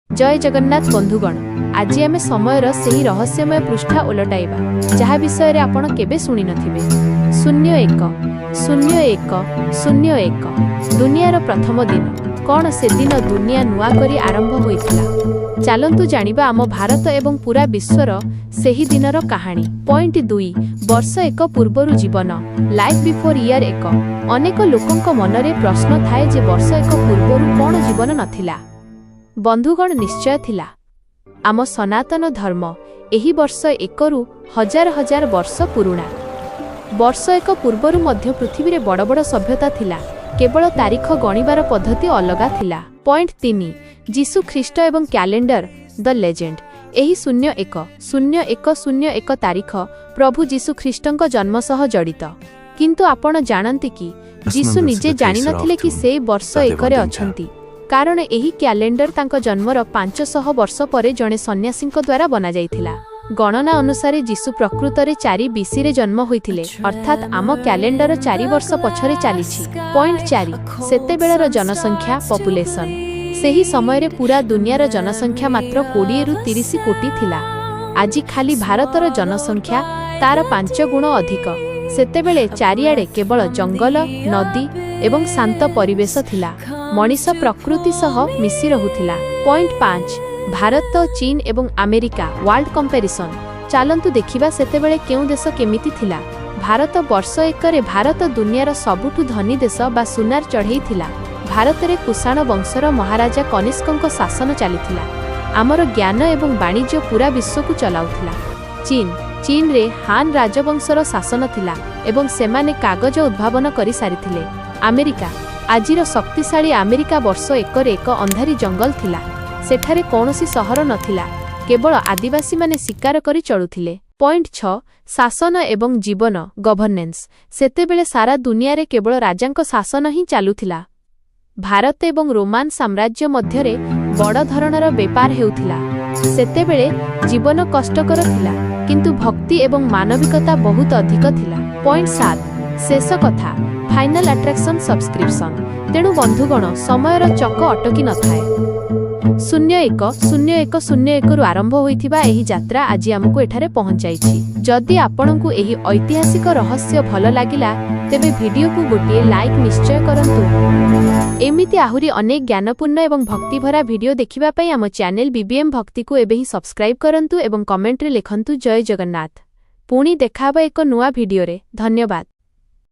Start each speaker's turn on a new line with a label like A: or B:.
A: जय जगन्नाथ बंधुगण, आज आम समयर सही रहस्यमय पृष्ठा ओलटाइबा जहा विषय रे आपण केबे शुणी नथिबे। 01 दुनियार प्रथम दिन कौन से दिन दुनिया नुआ करी आरंभ होइथिला। चलंतु जानिबा आम भारत एवं पूरा विश्वर सेही दिनर कहानी। पॉइंट 2 वर्ष एक पूर्वरु जीवन लाइफ बिफोर ईयर एक अनेक लोकंक मनरे प्रश्न थाए जे वर्ष एक पूर्वरु कौन जीवन नथिला। बंधुगण निश्चय थिला। आम सनातन धर्म एही वर्ष एकरु हजार हजार वर्ष पुरुणा। वर्ष एक पूर्वरु मध्य पृथ्वी रे बड़ बड़ सभ्यता थिला, केवल तारीख गणिबार पद्धति अलगा थिला। पॉइंट 3 जीसु ख्रीष्ट एवं कैलेंडर द लेजेंड। एही 01 तारीख प्रभु जीसु ख्रीष्टंक जन्म सह जड़ित। किंतु आपण जानती कि जीसु निजे जानि नथिले कि से वर्ष एकरे अछंती, कारण एही कैलेंडर तांको जन्मर 500 वर्ष परे जणे सन्यासींक द्वारा बना जाइथिला। गणना अनुसारे जीसु प्रकृत रे 4 बीसी रे जन्म होइथिले, अर्थात आम कैलेंडर 4 वर्ष पछरे चालिछि। पॉइंट 4 सेतेबेळर जनसंख्या पॉपुलेशन। सेही समय रे पूरा दुनियार जनसंख्या मात्र 20 रु 30 कोटी थिला। आजि खाली भारतर जनसंख्या तार 5 गुण अधिक। सेतेबेळे चारियाडे केवल जंगल, नदी एवं शांत परिवेश थिला। मनीष प्रकृति सह मिसी रहुथिला। पॉइंट 5 भारत, चीन एवं अमेरिका वर्ल्ड कंपैरिजन। चलंतु देखिबा सेतेबेळे केउ देश केमिति थिला। भारत वर्ष एकरे भारत दुनियार सबुठु धनी देश बा सुनार चढ़ई थिला। भारत रे कुषाण वंशर महाराजा कनिष्कंक शासन चलीथिला। आमर ज्ञान एवं वाणिज्य पूरा विश्व को चलाउथिला। चीन रे हान राजवंशर शासन थिला एवं सेमाने कागज उद्भावन करि सारिथिले। अमेरिका आजिर शक्तिशाली अमेरिका वर्ष एकरे एक अंधारी जंगल थिला। सेठारे कौनसी सहर नथिला, केवल आदिवासी माने शिकार करी चलुथिले। पॉइंट 6 शासन एवं जीवन गवर्नेंस। सेतेबेळे सारा दुनिया रे केवल राजांक शासन ही चालुथिला। भारत एवं रोमान साम्राज्य मध्यरे बड़ धरणर व्यापार हेउथिला। सेतेबेळे जीवन कष्टकर थिला, किंतु भक्ति एवं मानविकता बहुत अधिक थिला। पॉइंट 7 शेष कथा फाइनल अट्रैक्शन सब्सक्रिप्शन। तेणु बंधुगण समयर चक अटकी न थाए। 01 रु आरंभ होइथिबा एही यात्रा आज आमको एठारे पहुंचाइछि। जदि आपणकु एही ऐतिहासिक रहस्य भल लागिला तेबे वीडियो को गोटिए लाइक निश्चय करंतु। एमिति आहुरी अनेक ज्ञानपूर्ण एवं भक्तिभरा वीडियो देखिबा पई आम चैनल बीबीएम भक्ति को एबे ही सब्सक्राइब करंतु एवं कमेंट रे लिखंतु जय जगन्नाथ। पुणी देखाबा एक नुआ वीडियो रे। धन्यवाद।